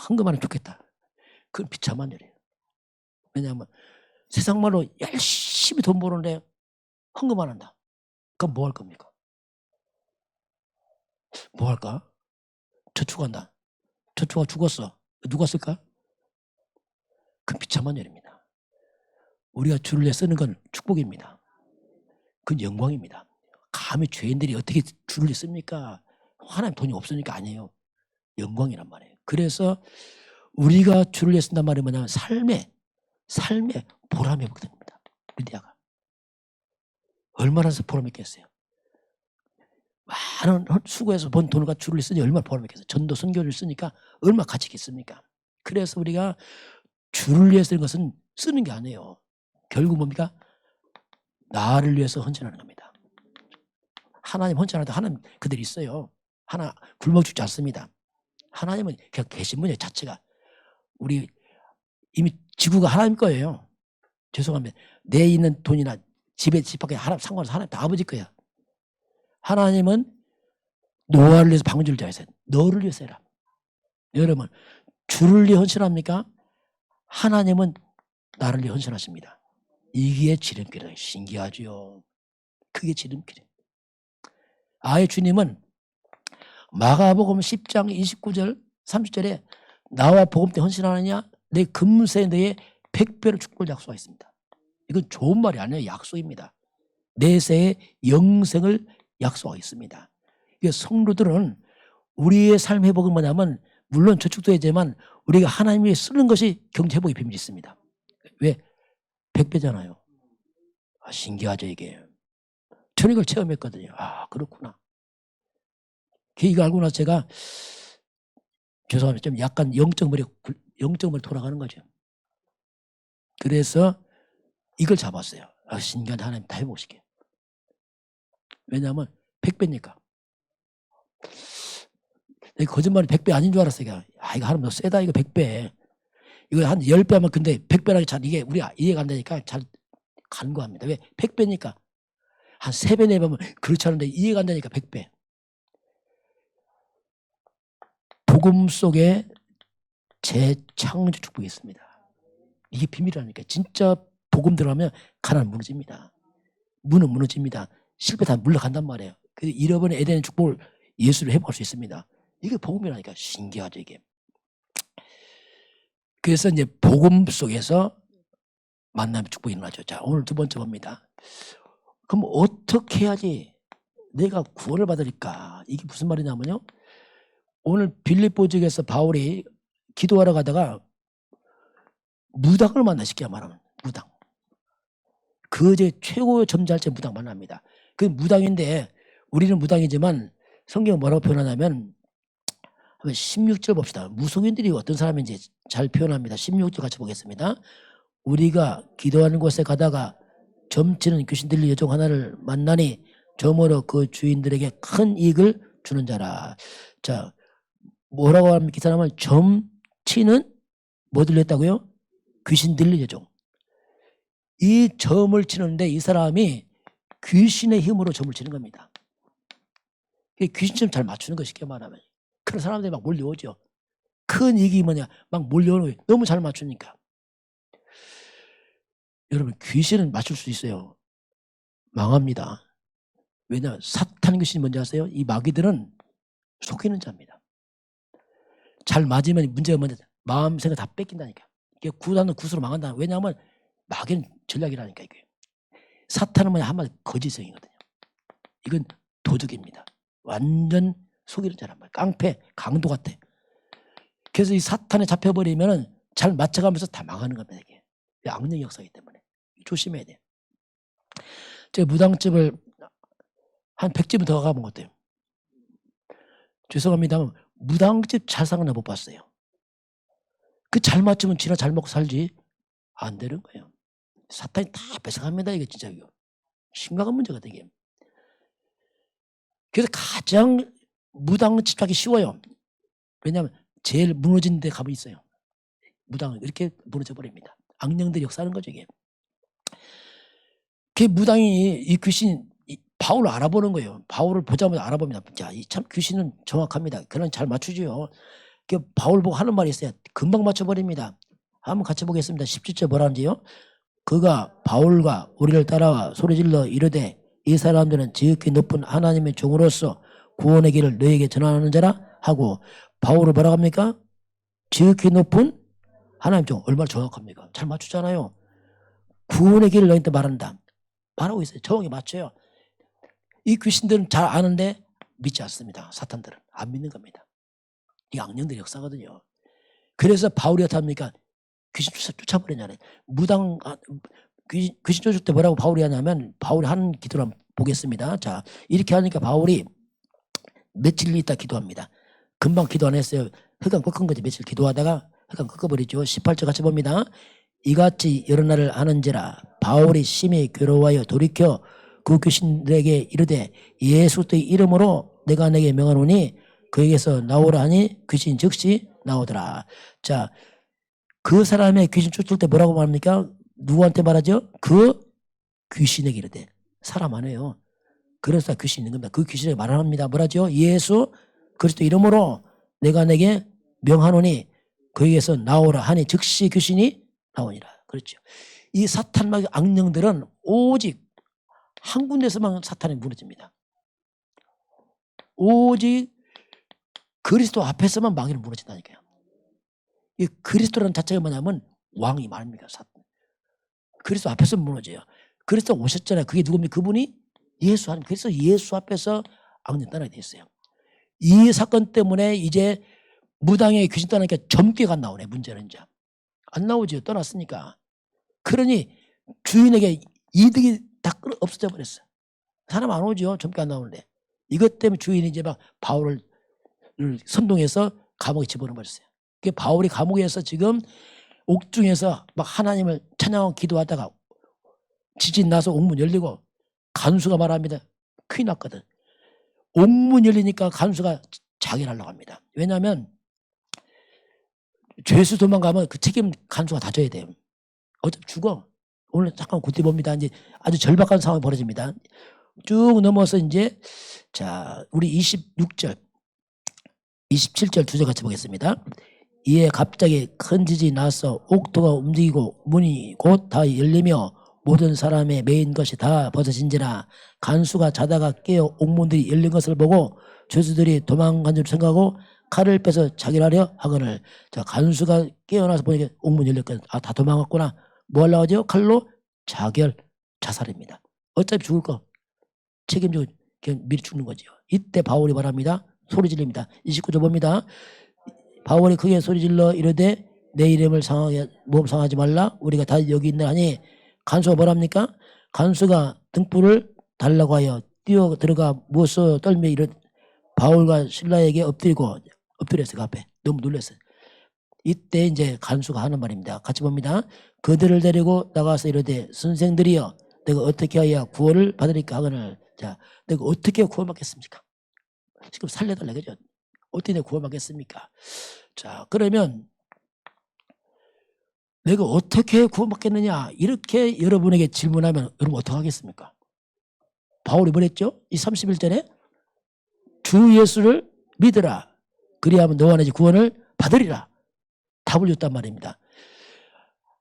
헌금하면 좋겠다. 그건 비참한 일이에요. 왜냐하면 세상 말로 열심히 돈 버는데 헌금 안 한다. 그럼 뭐 할 겁니까? 뭐 할까? 저축한다. 저축하고 죽었어. 누가 쓸까? 그건 비참한 일입니다. 우리가 주를 위해 쓰는 건 축복입니다. 그건 영광입니다. 감히 죄인들이 어떻게 주를 위해 씁니까? 하나님 돈이 없으니까 아니에요. 영광이란 말이에요. 그래서 우리가 주를 위해 쓴단 말이 뭐냐면 삶의 보람이 없거든요. 루디아가 얼마나 보람 있겠어요. 많은 수고해서 번 돈을 갖고 주를 위해 쓰니 얼마나 보람 있겠어요. 전도 선교를 쓰니까 얼마나 가치 있겠습니까? 그래서 우리가 주를 위해 쓰는 것은 쓰는 게 아니에요. 결국 뭡니까? 나를 위해서 헌신하는 겁니다. 하나님 헌신하는데 하나님 그대로 있어요. 하나 굶어 죽지 않습니다. 하나님은 그냥 계신 분이에요. 자체가. 우리 이미 지구가 하나님 거예요. 죄송합니다. 내 있는 돈이나 집에 집 밖에 하나님 상관없어. 하나님 다 아버지 거야. 하나님은 노아를 위해서 방주를 지어서 너를 위해서 해라. 여러분 주를 위해 헌신합니까? 하나님은 나를 위해 헌신하십니다. 이게 지름길이에요. 신기하죠. 그게 지름길이에요. 아예 주님은 마가복음 10장 29절 30절에 나와 복음 때 헌신하느냐 내 금세 너의 100배로 축복을 약속하였습니다. 이건 좋은 말이 아니에요. 약속입니다. 내세의 영생을 약속하겠습니다. 성도들은 우리의 삶 회복은 뭐냐면 물론 저축도 해야지만 우리가 하나님이 쓰는 것이 경제 회복의 비밀이 있습니다. 왜? 100배잖아요. 신기하죠 이게. 저는 이걸 체험했거든요. 그렇구나. 이거 알고 나서 제가 죄송합니다. 좀 약간 영적으로 돌아가는 거죠. 그래서 이걸 잡았어요. 신기한 하나님 다 해보시게. 왜냐하면 100배니까. 거짓말이 100배 아닌 줄 알았어요. 이거 하나님 너 세다 이거 100배. 이거 한 10배 하면 근데 100배라기 잘 이게 우리가 이해가 안 되니까 잘 간과합니다. 왜? 100배니까. 한 3배, 4배면 그렇지 않은데 이해가 안 되니까 100배. 복음 속에 재창조 축복이 있습니다. 이게 비밀이라니까. 진짜 복음 들어가면 가난 무너집니다. 문은 무너집니다. 실패 다 물러간단 말이에요. 그래서 잃어버린 에덴의 축복을 예수를 회복할 수 있습니다. 이게 복음이라니까. 신기하죠 이게. 그래서 이제 복음 속에서 만남의 축복이 일어나죠. 자, 오늘 두 번째 봅니다. 그럼 어떻게 해야지 내가 구원을 받을까? 이게 무슨 말이냐면요. 오늘 빌립보 지역에서 바울이 기도하러 가다가 무당을 만나, 쉽게 말하면 무당. 그제 최고의 점잘제 무당 만납니다. 그 무당인데 우리는 무당이지만 성경은 뭐라고 표현하냐면 16절 봅시다. 무속인들이 어떤 사람인지 잘 표현합니다. 16절 같이 보겠습니다. 우리가 기도하는 곳에 가다가 점치는 귀신 들린 여종 하나를 만나니 점으로 그 주인들에게 큰 이익을 주는 자라. 자, 뭐라고 합니까? 이 사람은 점치는 뭐 들렸다고요? 귀신 들린 여종. 이 점을 치는데 이 사람이 귀신의 힘으로 점을 치는 겁니다. 귀신점 잘 맞추는 거 쉽게 말하면. 그런 사람들이 막 몰려오죠. 큰 이익이 뭐냐? 막 몰려오는 거예요. 너무 잘 맞추니까. 여러분 귀신은 맞출 수 있어요. 망합니다. 왜냐하면 사탄 귀신이 뭔지 아세요? 이 마귀들은 속이는 자입니다. 잘 맞으면 문제가 뭔지 마음 생각 다 뺏긴다니까. 이게 구단은 구수로 망한다. 왜냐하면 마귀는 전략이라니까 이게. 사탄은 뭐냐 한마디 거짓성이거든요. 이건 도적입니다. 완전 속이는 자란 말이야. 깡패, 강도 같아. 그래서 이 사탄에 잡혀버리면은 잘 맞춰가면서 다 망하는 겁니다. 이게 악령 역사이기 때문에 조심해야 돼. 제가 무당집을 한 100집은 더 가본 것 같아요. 죄송합니다만 무당집 잘 사는 애 못 봤어요. 그 잘 맞추면 지나 잘 먹고 살지 안 되는 거예요. 사탄이 다 뺏어갑니다. 이게 진짜 이거 심각한 문제가 되게. 그래서 가장 무당집 하기 쉬워요. 왜냐하면 제일 무너진 데 가면 있어요. 무당은 이렇게 무너져 버립니다. 악령들이 역사하는 거죠 이게. 그 무당이 이 귀신 바울을 알아보는 거예요. 바울을 보자마자 알아봅니다. 자, 이 참 귀신은 정확합니다. 그런 잘 맞추죠. 그 바울 보고 하는 말이 있어요. 금방 맞춰버립니다. 한번 같이 보겠습니다. 17절 뭐라는지요? 그가 바울과 우리를 따라와 소리질러 이르되 이 사람들은 지극히 높은 하나님의 종으로서 구원의 길을 너에게 전하는 자라 하고 바울을 뭐라고 합니까? 지극히 높은 하나님 종. 얼마나 정확합니까? 잘 맞추잖아요. 구원의 길을 너희한테 말한다. 말하고 있어요. 정확히 맞춰요. 이 귀신들은 잘 아는데 믿지 않습니다. 사탄들은 안 믿는 겁니다. 이 악령들의 역사거든요. 그래서 바울이 어떻게 합니까? 귀신 쫓아버리냐네. 무당 귀신 쫓을 때 뭐라고 바울이 하냐면 바울이 하는 기도를 한번 보겠습니다. 자, 이렇게 하니까 바울이 며칠 있다 기도합니다. 금방 기도 안 했어요. 흑암 꺾은 거지. 며칠 기도하다가 흑암 꺾어버리죠. 18절 같이 봅니다. 이같이 여러 날을 하는지라 바울이 심히 괴로워하여 돌이켜 그 귀신들에게 이르되 예수 그리스도의 이름으로 내가 내게 명하노니 그에게서 나오라 하니 귀신 즉시 나오더라. 자, 그 사람의 귀신 쫓을 때 뭐라고 말합니까? 누구한테 말하죠? 그 귀신에게 이르되. 사람 아니에요. 그래서 귀신이 있는 겁니다. 그 귀신에게 말합니다. 뭐라죠? 예수 그리스도 이름으로 내가 내게 명하노니 그에게서 나오라 하니 즉시 귀신이 나오니라. 그렇죠. 이 사탄 마귀 악령들은 오직 한 군데서만 사탄이 무너집니다. 오직 그리스도 앞에서만 마귀는 무너진다니까요. 이 그리스도라는 자체가 뭐냐면 왕이 말입니다. 그리스도 앞에서 무너져요. 그리스도 오셨잖아요. 그게 누굽니까? 그분이 예수 하나님. 그래서 예수 앞에서 악령 떠나게 됐어요. 이 사건 때문에 이제 무당의 귀신 떠나니까 점괘가 안 나오네. 문제는 이제 안 나오죠. 떠났으니까. 그러니 주인에게 이득이 다 없어져 버렸어요. 사람 안 오죠. 점괘 안 나오는데. 이것 때문에 주인이 이제 막 바울을 선동해서 감옥에 집어넣어버렸어요. 그 바울이 감옥에서 지금 옥중에서 막 하나님을 찬양하고 기도하다가 지진 나서 옥문 열리고 간수가 말합니다. 큰일 났거든. 옥문 열리니까 간수가 자결하려고 합니다. 왜냐하면 죄수 도망가면 그 책임 간수가 다 져야 돼요. 어차피 죽어. 오늘 잠깐 그때 봅니다. 이제 아주 절박한 상황이 벌어집니다. 쭉 넘어서 이제 자 우리 26절, 27절 두 절 같이 보겠습니다. 이에 갑자기 큰 지진이 나서 옥토가 움직이고 문이 곧 다 열리며 모든 사람의 메인 것이 다 벗어진지라 간수가 자다가 깨어 옥문들이 열린 것을 보고 죄수들이 도망간 줄 생각하고 칼을 빼서 자결하려 하거늘. 자 간수가 깨어나서 보니까 옥문 열렸거든. 아 다 도망갔구나. 뭐 하려고 하죠? 칼로 자결, 자살입니다. 어차피 죽을 거 책임지고 미리 죽는 거죠. 이때 바울이 말합니다. 소리 지릅니다. 29절 봅니다. 바울이 크게 소리 질러 이르되 내 이름을 몸 상하지 말라. 우리가 다 여기 있는 하니 간수가 뭐랍니까? 간수가 등불을 달라고 하여 뛰어 들어가 무엇을 떨며 이르 바울과 실라에게 엎드렸어요. 그 앞에 너무 놀랐어요. 이때 이제 간수가 하는 말입니다. 같이 봅니다. 그들을 데리고 나가서 이르되 선생들이여 내가 어떻게 하여 구원을 받으리까 하거늘. 자 내가 어떻게 구원받겠습니까? 지금 살려달라 그죠? 어떻게 내가 구원받겠습니까? 자 그러면 내가 어떻게 구원받겠느냐 이렇게 여러분에게 질문하면 여러분 어떻게 하겠습니까? 바울이 뭐랬죠? 이 31절에 주 예수를 믿으라. 그리하면 너와 내 구원을 받으리라. 답을 줬단 말입니다.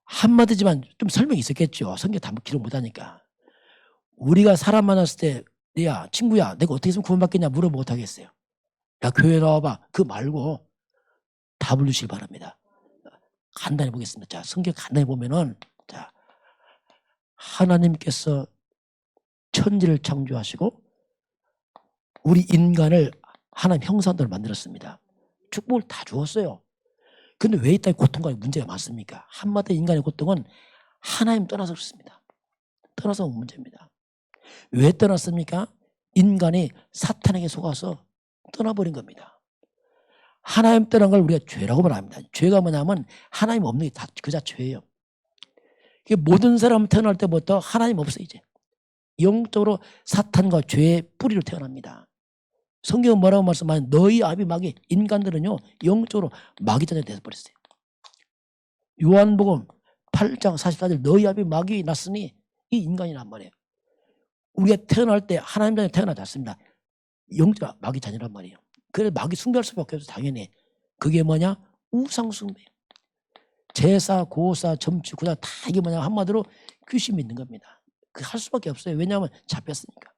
한마디지만 좀 설명이 있었겠죠. 성경 다 기록 못하니까. 우리가 사람 만났을 때 야 친구야 내가 어떻게 했으면 구원받겠냐 물어보면 못하겠어요. 야 교회 나와봐. 그 말고 답을 주시기 바랍니다. 간단히 보겠습니다. 자 성경 간단히 보면은 자 하나님께서 천지를 창조하시고 우리 인간을 하나님 형상대로 만들었습니다. 축복을 다 주었어요. 근데 왜 이 땅에 고통과 문제가 많습니까? 한마디 인간의 고통은 하나님 떠나서 그렇습니다. 떠나서 온 문제입니다. 왜 떠났습니까? 인간이 사탄에게 속아서 떠나버린 겁니다. 하나님 떠난 걸 우리가 죄라고 말합니다. 죄가 뭐냐면 하나님 없는 게 다 그 자체예요. 모든 사람 태어날 때부터 하나님 없어요. 이제 영적으로 사탄과 죄의 뿌리로 태어납니다. 성경은 뭐라고 말씀하냐면 너희 아비 마귀 인간들은요 영적으로 마귀 자녀가 되어버렸어요. 요한복음 8장 44절 너희 아비 마귀 났으니 이 인간이란 말이에요. 우리가 태어날 때 하나님 자녀 태어나지 않습니다. 영적 마귀 자녀란 말이에요. 그래서 마귀 숭배할 수밖에 없어요. 당연히. 그게 뭐냐? 우상 숭배. 제사, 고사, 점치, 구사 다 이게 뭐냐 한마디로 귀신 믿는 겁니다. 그 할 수밖에 없어요. 왜냐하면 잡혔으니까.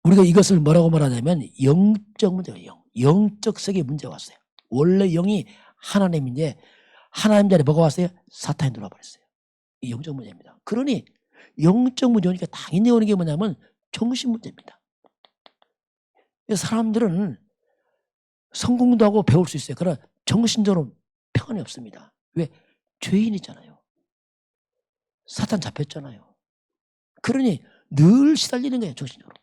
우리가 이것을 뭐라고 말하냐면 영적 문제예요. 영적 세계에 문제가 왔어요. 원래 영이 하나님인데 하나님 자리에 뭐가 왔어요? 사탄이 들어와 버렸어요. 이 영적 문제입니다. 그러니 영적 문제 오니까 당연히 오는 게 뭐냐면 정신 문제입니다. 사람들은 성공도 하고 배울 수 있어요. 그러나 정신적으로 평안이 없습니다. 왜? 죄인이잖아요. 사탄 잡혔잖아요. 그러니 늘 시달리는 거예요. 정신적으로.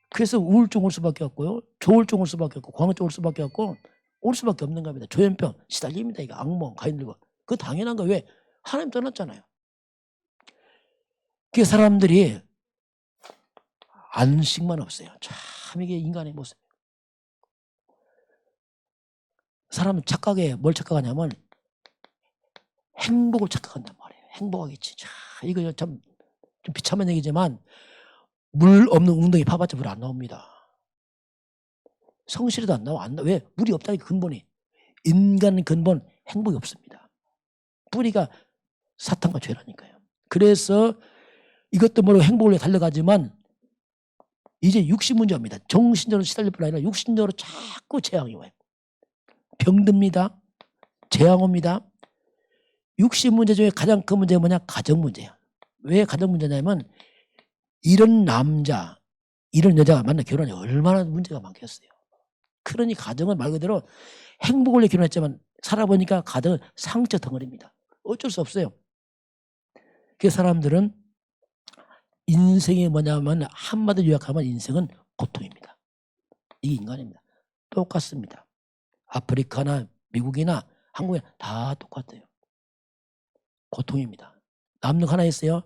그래서 우울증 올 수밖에 없고요. 조울증 올 수밖에 없고 광우증 올 수밖에 없고 올 수밖에 없는 겁니다. 조현병 시달립니다. 이거 악몽 가인 들고. 그거 당연한 거예요. 왜? 하나님 떠났잖아요. 그 사람들이 안식만 없어요. 참 이게 인간의 모습이에요. 사람은 착각에 뭘 착각하냐면 행복을 착각한단 말이에요. 행복하겠지. 자, 이거 참 좀 비참한 얘기지만 물 없는 웅덩이 파봤자 물 안 나옵니다. 성실해도 안 나와. 왜? 물이 없다니까 근본이. 인간 근본 행복이 없습니다. 뿌리가 사탄과 죄라니까요. 그래서 이것도 모르고 행복을 위해 달려가지만 이제 육신 문제입니다. 정신적으로 시달릴 뿐 아니라 육신적으로 자꾸 재앙이 와요. 병듭니다. 재앙 옵니다. 육신 문제 중에 가장 큰 문제가 뭐냐? 가정 문제야. 왜 가정 문제냐면 이런 남자, 이런 여자가 만나 결혼이 얼마나 문제가 많겠어요. 그러니 가정은 말 그대로 행복을 위해 결혼했지만 살아보니까 가정은 상처 덩어리입니다. 어쩔 수 없어요. 그 사람들은 인생이 뭐냐면 한마디로 요약하면 인생은 고통입니다. 이게 인간입니다. 똑같습니다. 아프리카나 미국이나 한국이나 다 똑같아요. 고통입니다. 남는 거 하나 있어요.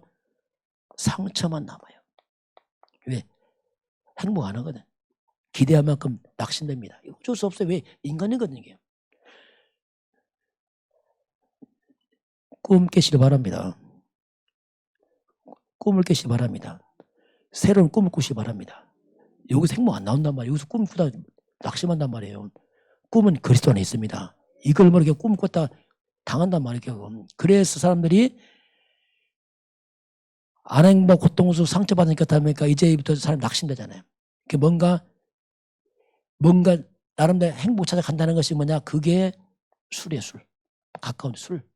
상처만 남아요. 왜? 행복 안 하거든. 기대한 만큼 낙심됩니다. 어쩔 수 없어요. 왜? 인간이거든요. 꿈 깨시기 바랍니다. 꿈을 깨시기 바랍니다. 새로운 꿈을 꾸시기 바랍니다. 여기서 행복 안 나온단 말이에요. 여기서 꿈 꾸다 낙심한단 말이에요. 꿈은 그리스도 안에 있습니다. 이걸 모르게 꿈 꿨다 당한단 말이에요. 그래서 사람들이 안행복, 고통수, 상처받으니까 다니까 이제부터 사람 낙심되잖아요. 뭔가 나름대로 행복 찾아간다는 것이 뭐냐? 그게 술이에요, 술. 가까운 술,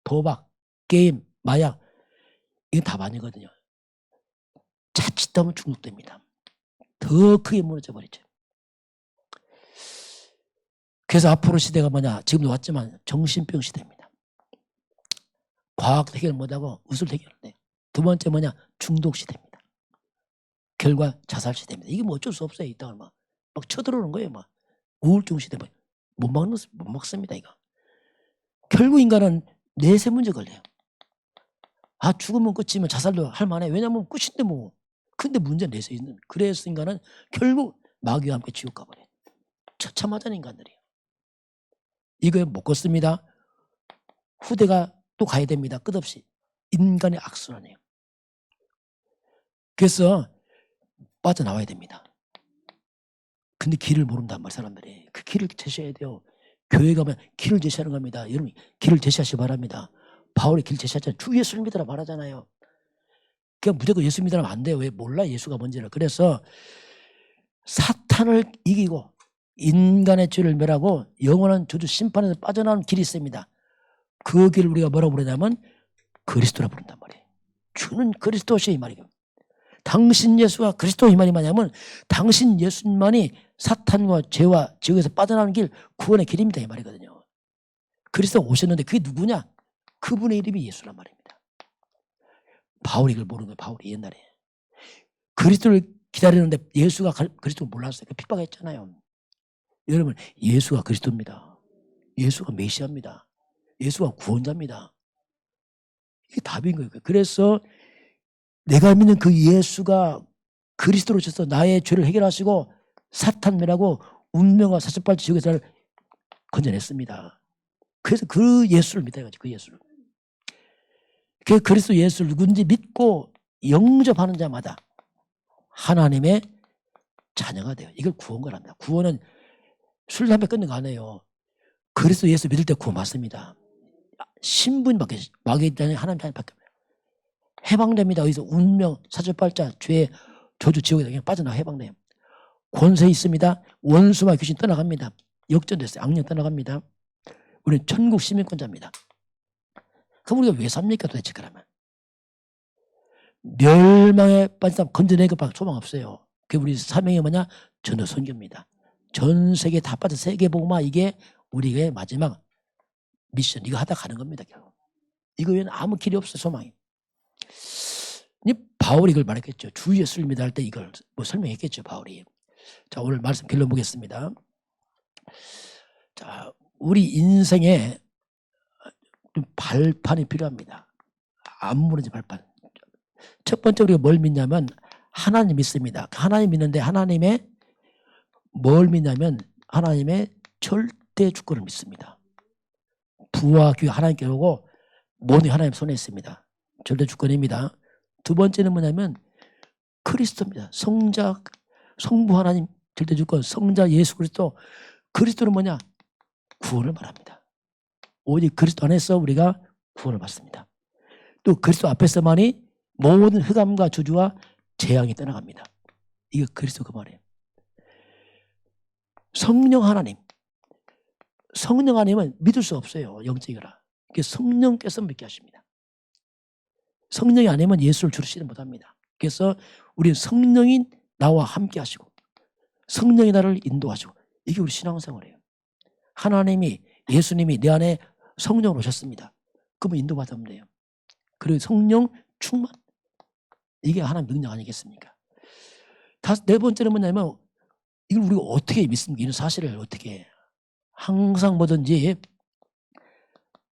도박, 게임, 마약, 이건 답 아니거든요. 자칫하면 중독됩니다. 더 크게 무너져 버리죠. 그래서 앞으로 시대가 뭐냐? 지금도 왔지만 정신병 시대입니다. 과학 해결 못하고 의술 해결을. 두 번째 뭐냐? 중독 시대입니다. 결과 자살 시대입니다. 이게 뭐 어쩔 수 없어요. 이 땅을 막 쳐들어오는 거예요. 막 우울증 시대 못 막습니다. 이거. 결국 인간은 내세 문제 걸려요. 죽으면 끝이면 자살도 할 만해. 왜냐면 끝인데 뭐. 근데 문제는 내세 있는. 그래서 인간은 결국 마귀와 함께 지옥 가버려요. 처참하다는 인간들이에요. 이거 못 걷습니다. 후대가 또 가야 됩니다. 끝없이. 인간의 악순환이에요. 그래서 빠져나와야 됩니다. 근데 길을 모른단 말이에요. 사람들이. 그 길을 제시해야 돼요. 교회 가면 길을 제시하는 겁니다. 여러분 길을 제시하시기 바랍니다. 바울이 길 제시하잖아요. 주 예수를 믿으라 말하잖아요. 그냥 무조건 예수 믿으라면 안 돼요. 왜 몰라 예수가 뭔지를. 그래서 사탄을 이기고 인간의 죄를 멸하고 영원한 저주 심판에서 빠져나오는 길이 있습니다. 그 길을 우리가 뭐라고 부르냐면 그리스도라 부른단 말이에요. 주는 그리스도시 이 말이에요. 당신 예수가 그리스도 이 말이 뭐냐면 당신 예수님만이 사탄과 죄와 지옥에서 빠져나오는 길, 구원의 길입니다 이 말이거든요. 그리스도가 오셨는데 그게 누구냐? 그분의 이름이 예수란 말입니다. 바울이 이걸 모르는 거예요. 바울이 옛날에. 그리스도를 기다리는데 예수가 그리스도를 몰랐어요. 핍박했잖아요. 여러분 예수가 그리스도입니다. 예수가 메시아입니다. 예수가 구원자입니다. 이게 답인 거예요. 그래서 내가 믿는 그 예수가 그리스도로 오셔서 나의 죄를 해결하시고 사탄 멸하고 운명과 사십팔 지옥에서 나를 건져냈습니다. 그래서 그 예수를 믿어야 그 예수를. 그 그리스도 예수를 누군지 믿고 영접하는 자마다 하나님의 자녀가 돼요. 이걸 구원거랍니다. 구원은 술, 담배 끊는 거 아니에요. 그리스도 예수 믿을 때 구원 받습니다. 신분밖에 마귀의 자녀 하나님 자녀밖에 해방됩니다. 어디서 운명, 사주팔자, 죄, 저주, 지옥에서 그냥 빠져나가 해방돼요. 권세 있습니다. 원수와 귀신 떠나갑니다. 역전됐어요. 악령 떠나갑니다. 우리는 천국 시민권자입니다. 그럼 우리가 왜 삽니까 도대체 그러면? 멸망에 빠진 사람 건져내기 밖에 소망 없어요. 그 우리 사명이 뭐냐? 전도 선교입니다. 전 세계 다 빠져 세계복음화 이게 우리의 마지막 미션. 이거 하다 가는 겁니다. 결국. 이거 외에는 아무 길이 없어요. 소망이. 바울이 이걸 말했겠죠. 주 예수를 믿어 할 때 이걸 뭐 설명했겠죠. 바울이. 자, 오늘 말씀 결론 보겠습니다. 자, 우리 인생에 발판이 필요합니다. 안 무너진 발판. 첫 번째 우리가 뭘 믿냐면 하나님 믿습니다. 하나님 믿는데 하나님의 뭘 믿냐면 하나님의 절대 주권을 믿습니다. 부와 귀 하나님께 오고 모든 하나님 손에 있습니다. 절대 주권입니다. 두 번째는 뭐냐면 그리스도입니다. 성부 하나님 절대 주권, 성자 예수 그리스도. 그리스도는 뭐냐? 구원을 말합니다. 오직 그리스도 안에서 우리가 구원을 받습니다. 또 그리스도 앞에서만이 모든 흑암과 저주와 재앙이 떠나갑니다. 이게 그리스도 그 말이에요. 성령 하나님은 믿을 수 없어요. 영적이라. 성령께서 믿게 하십니다. 성령이 아니면 예수를 주시지 못합니다. 그래서 우리는 성령이 나와 함께 하시고 성령이 나를 인도하시고 이게 우리 신앙생활이에요. 하나님이 예수님이 내 안에 성령으로 오셨습니다. 그러면 인도받으면 돼요. 그리고 성령 충만. 이게 하나님 능력 아니겠습니까? 네 번째는 뭐냐면 이걸 우리가 어떻게 믿습니까? 이런 사실을 어떻게 항상 뭐든지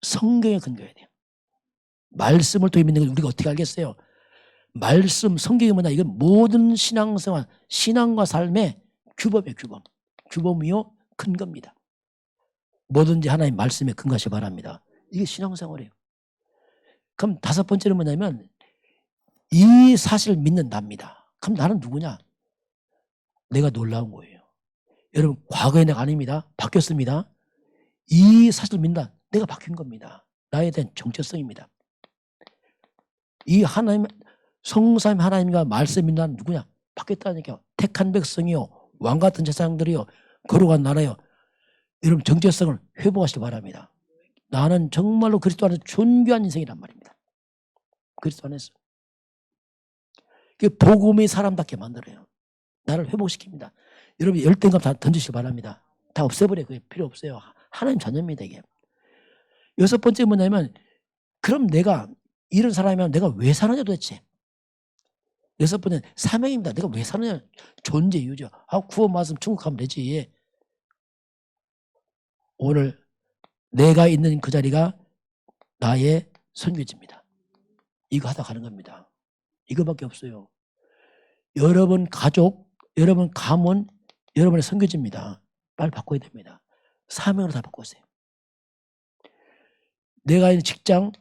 성경에 근거해야 돼요. 말씀을 통해 믿는 걸 우리가 어떻게 알겠어요? 말씀, 성경이 뭐냐? 이건 모든 신앙생활, 신앙과 삶의 규범이에요. 규범이요 근거입니다. 뭐든지 하나님 말씀에 근거하시 바랍니다. 이게 신앙생활이에요. 그럼 다섯 번째는 뭐냐면 이 사실을 믿는답니다. 그럼 나는 누구냐? 내가 놀라운 거예요. 여러분 과거의 내가 아닙니다. 바뀌었습니다. 이 사실을 믿는다. 내가 바뀐 겁니다. 나에 대한 정체성입니다. 이 하나님 성삼위 하나님과 말씀 믿는 나는 누구냐? 바뀌었다니까요. 택한 백성이요 왕같은 제사장들이요 거룩한 나라요. 여러분 정체성을 회복하시기 바랍니다. 나는 정말로 그리스도 안에서 존귀한 인생이란 말입니다. 그리스도 안에서. 복음이 사람답게 만들어요. 나를 회복시킵니다. 여러분 열등감 다 던지시기 바랍니다. 다 없애버려요. 그게 필요 없어요. 하나님 자녀입니다. 이게. 여섯 번째 뭐냐면 그럼 내가 이런 사람이면 내가 왜 사느냐 도대체. 여섯 번째는 사명입니다. 내가 왜 사느냐. 존재 이유죠. 구원 말씀 천국 가면 되지. 오늘 내가 있는 그 자리가 나의 선교지입니다. 이거 하다 가는 겁니다. 이거밖에 없어요. 여러분 가족, 여러분 가문, 여러분의 선교지입니다. 빨리 바꿔야 됩니다. 사명으로 다 바꾸세요. 내가 있는 직장,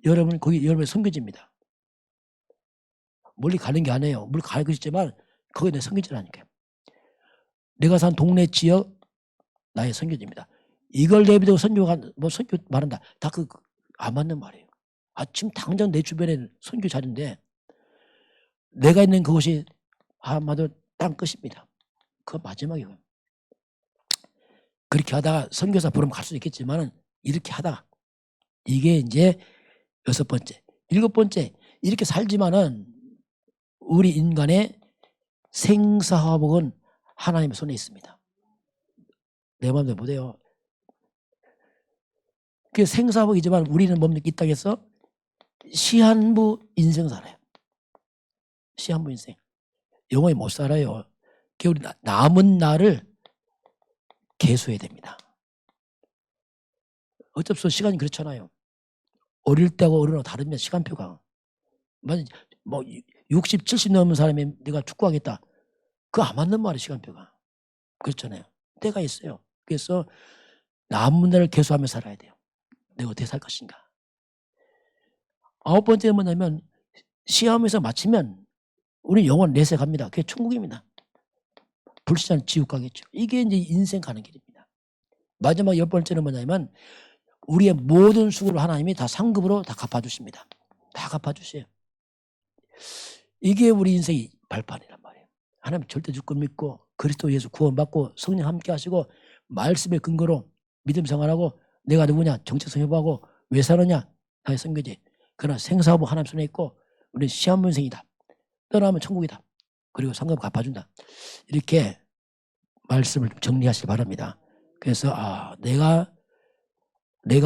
여러분 거기 여러분의 선교지입니다. 멀리 가는 게 아니에요. 물론 가고 있지만 거기 내 선교지라니까요. 내가 산 동네 지역 나의 선교지입니다. 이걸 내비두고 선교가 뭐 선교 말한다. 다 그 안 맞는 말이에요. 지금 당장 내 주변에 선교 자리인데 내가 있는 그곳이 아마도 땅 끝입니다. 그거 마지막이에요. 그렇게 하다가 선교사 부르면 갈 수도 있겠지만은 이렇게 하다가 이게 이제 여섯 번째. 일곱 번째. 이렇게 살지만은 우리 인간의 생사화복은 하나님의 손에 있습니다. 내 마음대로 못해요. 그 생사화복이지만 우리는 뭡니까? 이 땅에서 시한부 인생 살아요. 시한부 인생. 영원히 못 살아요. 우리 남은 날을 계수해야 됩니다. 어쩔 수 없어. 시간이 그렇잖아요. 어릴 때하고 어른하고 다릅니다. 시간표가. 뭐 60, 70 넘은 사람이 내가 축구하겠다. 그거 안 맞는 말이에요. 시간표가. 그렇잖아요. 때가 있어요. 그래서 남은 날을 계수하며 살아야 돼요. 내가 어떻게 살 것인가. 아홉 번째는 뭐냐면 시험에서 마치면 우리 영원 내세 갑니다. 그게 천국입니다. 불신자는 지옥 가겠죠. 이게 이제 인생 가는 길입니다. 마지막 열 번째는 뭐냐면 우리의 모든 수고를 하나님이 다 상급으로 다 갚아주십니다. 다 갚아주세요. 이게 우리 인생의 발판이란 말이에요. 하나님 절대 주권 믿고 그리스도 예수 구원받고 성령 함께 하시고 말씀의 근거로 믿음 생활하고 내가 누구냐 정체성 회복하고 왜 사느냐 나의 선교지. 그러나 생사하고 하나님 손에 있고 우리는 시한문생이다. 떠나면 천국이다. 그리고 상급 갚아준다. 이렇게 말씀을 정리하시기 바랍니다. 그래서 내가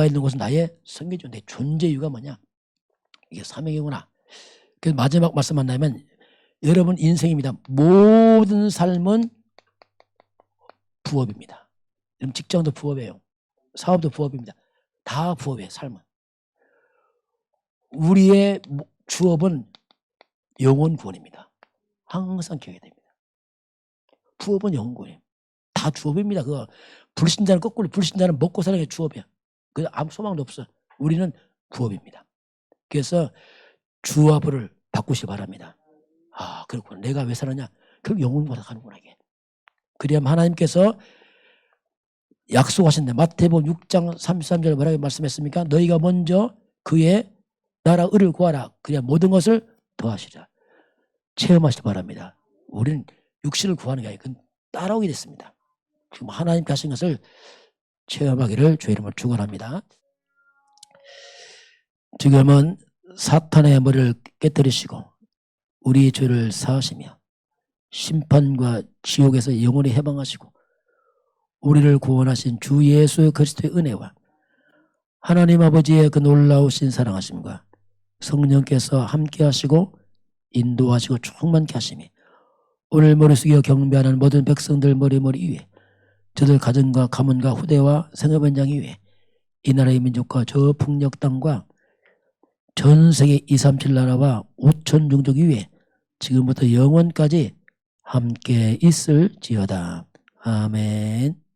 있는 곳은 나의 선교지. 내 존재 이유가 뭐냐. 이게 사명이구나. 그래서 마지막 말씀 만나면 여러분 인생입니다. 모든 삶은 부업입니다. 직장도 부업이에요. 사업도 부업입니다. 다 부업이에요. 삶은. 우리의 주업은 영혼 구원입니다. 항상 기억해야 됩니다. 부업은 영혼 구원이에요. 다 주업입니다. 그거 불신자는 거꾸로 불신자는 먹고 사는 게 주업이야. 그래서 아무 소망도 없어. 우리는 부업입니다. 그래서 주업을 바꾸시기 바랍니다. 그렇구나. 내가 왜 사느냐? 그럼 영혼보다 가는구나 이게. 그래야만 하나님께서 약속하신다. 마태복음 6장 33절에 뭐라고 말씀했습니까? 너희가 먼저 그의 나라 의를 구하라. 그래야 모든 것을 더하시리라. 체험하시기 바랍니다. 우리는 육신을 구하는 게 아니고 그건 따라오게 됐습니다. 지금 하나님께 하신 것을 체험하기를 주의 이름으로 축원합니다. 지금은 사탄의 머리를 깨뜨리시고 우리의 죄를 사하시며 심판과 지옥에서 영원히 해방하시고 우리를 구원하신 주 예수 그리스도의 은혜와 하나님 아버지의 그 놀라우신 사랑하심과 성령께서 함께 하시고 인도하시고 충만케 하심이 오늘 머리 숙여 경배하는 모든 백성들 머리 위에 저들 가정과 가문과 후대와 생업 현장 위에 이 나라의 민족과 저 북녘 땅과 전 세계 237 나라와 5천 종족 위에 지금부터 영원까지 함께 있을지어다. 아멘.